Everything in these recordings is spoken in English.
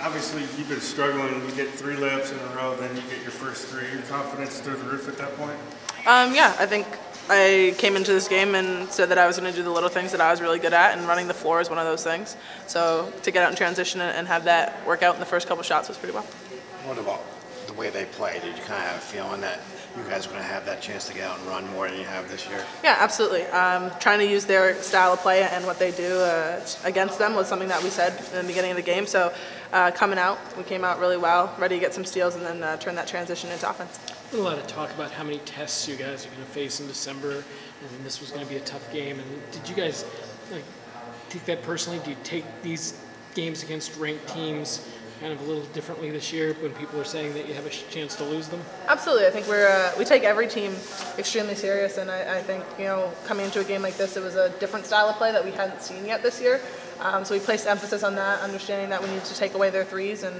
Obviously, you've been struggling. You get 3 layups in a row, then you get your first 3. Your confidence through the roof at that point? Yeah, I think I came into this game and said that I was going to do the little things that I was really good at, and running the floor is one of those things. So to get out in transition and have that work out in the first couple shots was pretty well. What about the way they play? Did you kind of have a feeling that you guys are going to have that chance to get out and run more than you have this year? Yeah, absolutely. Trying to use their style of play and what they do against them was something that we said in the beginning of the game. So coming out, we came out really well, ready to get some steals and then turn that transition into offense. A lot of talk about how many tests you guys are going to face in December, and this was going to be a tough game. And did you guys take that personally? Do you take these games against ranked teams kind of a little differently this year when people are saying that you have a chance to lose them? Absolutely. I think we take every team extremely serious, and I think coming into a game like this, it was a different style of play that we hadn't seen yet this year. So we placed emphasis on that, understanding that we needed to take away their threes and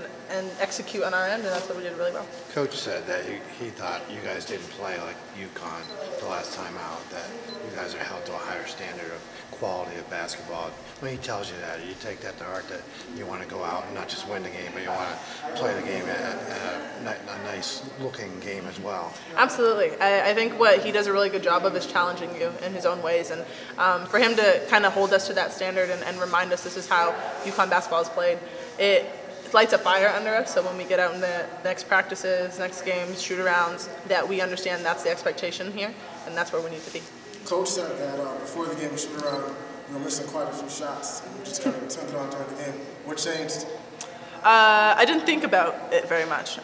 execute on our end, and that's what we did really well. Coach said that he thought you guys didn't play like UConn the last time out, that you guys are held to a higher standard of quality of basketball. When he tells you that, you take that to heart, that you want to go out and not just win the game, but you want to play the game at a nice-looking game as well. Absolutely. I think what he does a really good job of is challenging you in his own ways, and for him to kind of hold us to that standard and remind us this is how UConn basketball is played, it lights a fire under us. So when we get out in the next practices, next games, shoot-arounds, that we understand that's the expectation here, and that's where we need to be. Coach said that before the game we shoot around, we were missing quite a few shots, and we just kind of turned it on during the game. What changed? I didn't think about it very much.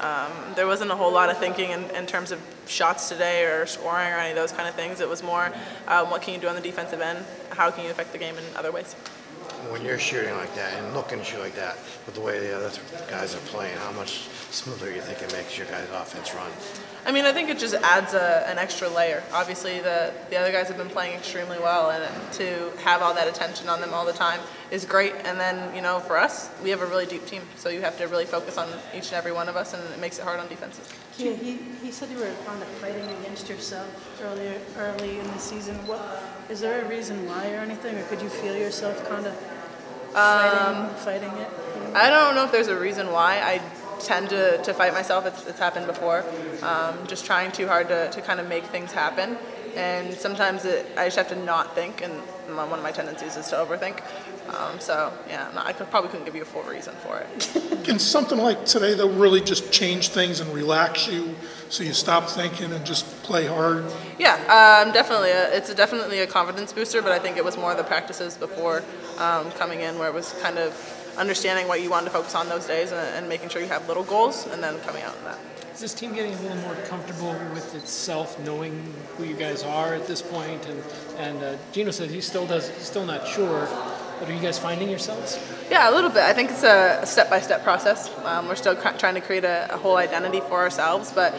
There wasn't a whole lot of thinking in terms of shots today or scoring or any of those kind of things. It was more what can you do on the defensive end, how can you affect the game in other ways. When you're shooting like that and looking to shoot like that, with the way the other guys are playing, how much smoother do you think it makes your guys' offense run? I mean, I think it just adds an extra layer. Obviously, the other guys have been playing extremely well, and to have all that attention on them all the time is great. And then, for us, we have a really deep team, so you have to really focus on each and every one of us, and it makes it hard on defenses. Yeah, he said you were kind of fighting against yourself early in the season. Is there a reason why or anything, or could you feel yourself kind of fighting it? I don't know if there's a reason why. I tend to fight myself. It's happened before. Just trying too hard to kind of make things happen. And sometimes I just have to not think, and one of my tendencies is to overthink. I probably couldn't give you a full reason for it. Can something like today, though, really just change things and relax you so you stop thinking and just play hard? Yeah, definitely. It's definitely a confidence booster, but I think it was more the practices before coming in where it was kind of understanding what you wanted to focus on those days and making sure you have little goals and then coming out in that. Is this team getting a little more comfortable with itself, knowing who you guys are at this point? And Gino says he's still not sure. But are you guys finding yourselves? Yeah, a little bit. I think it's a step-by-step process. We're still trying to create a whole identity for ourselves, but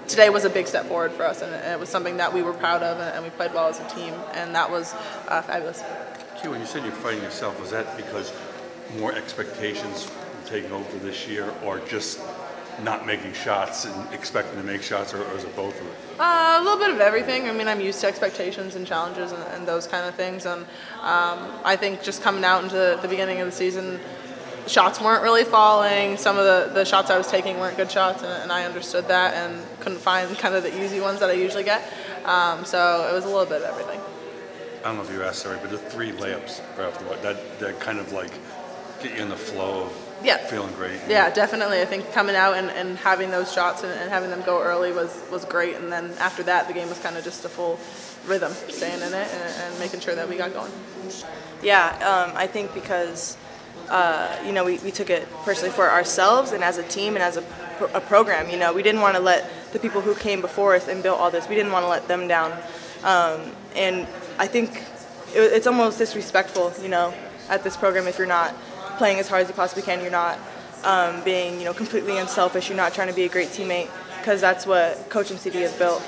today was a big step forward for us, and it was something that we were proud of, and we played well as a team, and that was fabulous. Q, when you said you're fighting yourself, was that because more expectations were taking over this year, or just not making shots and expecting to make shots, or is it both of it? A little bit of everything. I mean, I'm used to expectations and challenges and those kind of things, and I think just coming out into the beginning of the season, shots weren't really falling. Some of the shots I was taking weren't good shots, and I understood that and couldn't find kind of the easy ones that I usually get. So it was a little bit of everything. I don't know if you asked, sorry, but the 3 layups right off the bat, that kind of like get you in the flow of feeling great. Yeah, definitely. I think coming out and having those shots and having them go early was great. And then after that, the game was kind of just a full rhythm, staying in it and making sure that we got going. Yeah, I think because, we took it personally for ourselves and as a team and as a program. We didn't want to let the people who came before us and built all this, we didn't want to let them down. And I think it's almost disrespectful, at this program if you're not playing as hard as you possibly can, you're not being, completely unselfish, you're not trying to be a great teammate, because that's what Coach and CD has built.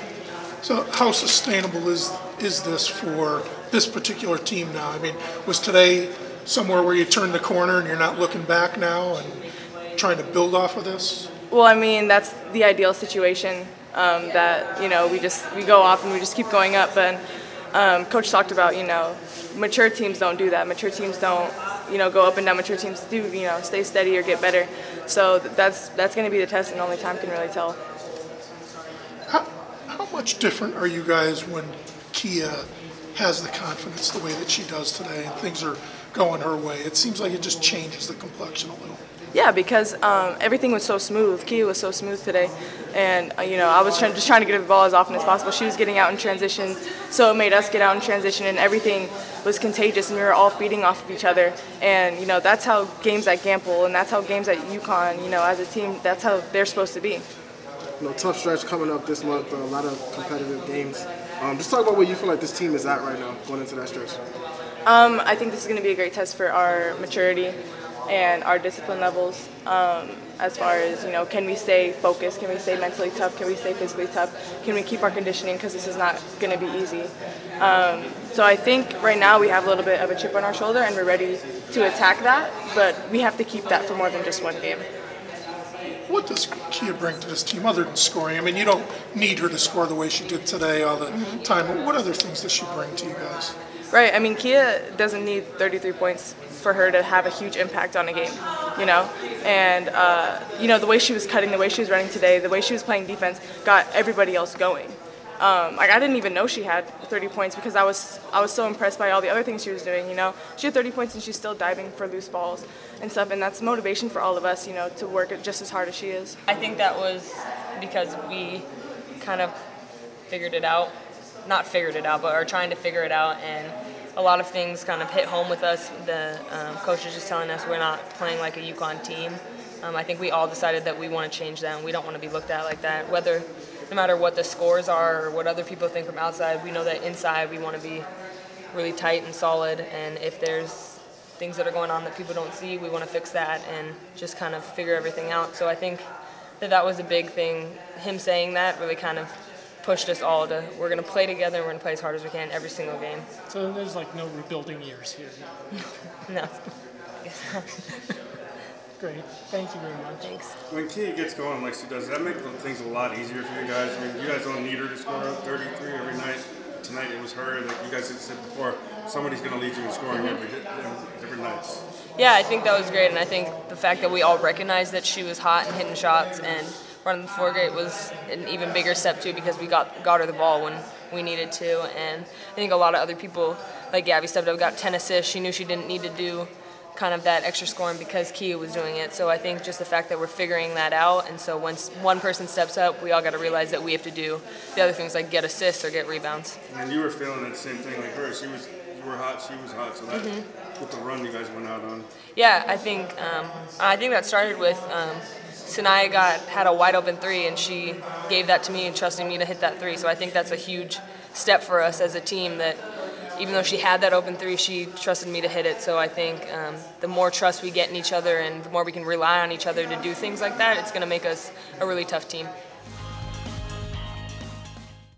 So how sustainable is this for this particular team now? I mean, was today somewhere where you turn the corner and you're not looking back now and trying to build off of this? Well, I mean, that's the ideal situation, that, we go off and we just keep going up. But Coach talked about, mature teams don't do that. Mature teams don't, go up and down. Mature teams do, stay steady or get better. So that's going to be the test, and only time can really tell. How much different are you guys when Kia has the confidence the way that she does today and things are going her way? It seems like it just changes the complexion a little. Yeah, because everything was so smooth. Kia was so smooth today, and I was just trying to get her the ball as often as possible. She was getting out in transition, so it made us get out in transition, and everything was contagious, and we were all feeding off of each other. And that's how games at Gamble and that's how games at UConn, as a team, that's how they're supposed to be. Tough stretch coming up this month. A lot of competitive games. Just talk about where you feel like this team is at right now, going into that stretch. I think this is going to be a great test for our maturity and our discipline levels, as far as, can we stay focused, can we stay mentally tough, can we stay physically tough, can we keep our conditioning, because this is not going to be easy. So I think right now we have a little bit of a chip on our shoulder and we're ready to attack that, but we have to keep that for more than just one game. What does Kia bring to this team other than scoring? I mean, you don't need her to score the way she did today all the time, but what other things does she bring to you guys? Right, I mean, Kia doesn't need 33 points for her to have a huge impact on a game, And, the way she was cutting, the way she was running today, the way she was playing defense got everybody else going. I didn't even know she had 30 points because I was so impressed by all the other things she was doing, She had 30 points and she's still diving for loose balls and stuff, and that's motivation for all of us, to work just as hard as she is. I think that was because we kind of figured it out. Not figured it out, but are trying to figure it out, and a lot of things kind of hit home with us. The coach is just telling us we're not playing like a UConn team. I think we all decided that we want to change that, and we don't want to be looked at like that. No matter what the scores are or what other people think from outside, we know that inside we want to be really tight and solid, and if there's things that are going on that people don't see, we want to fix that and just kind of figure everything out. So I think that was a big thing. Him saying that really kind of pushed us all to, we're going to play together and we're going to play as hard as we can every single game. So there's no rebuilding years here. No. I guess not. Great. Thank you very much. Thanks. When Kia gets going like she does, that makes things a lot easier for you guys. I mean, you guys don't need her to score 33 every night. Tonight it was her, like you guys had said before, somebody's going to lead you in scoring every different nights. Yeah, I think that was great, and I think the fact that we all recognized that she was hot and hitting shots and running the floor great was an even bigger step too, because we got her the ball when we needed to, and I think a lot of other people, like Gabby stepped up, got 10 assists. She knew she didn't need to do kind of that extra scoring because Kia was doing it. So I think just the fact that we're figuring that out, and so once one person steps up, we all got to realize that we have to do the other things like get assists or get rebounds. And you were feeling the same thing like her. You were hot, she was hot, so that with the run you guys went out on. Yeah, I think that started with Sanaya had a wide open three, and she gave that to me and trusting me to hit that three. So I think that's a huge step for us as a team, that even though she had that open three, she trusted me to hit it. So I think the more trust we get in each other and the more we can rely on each other to do things like that, it's going to make us a really tough team.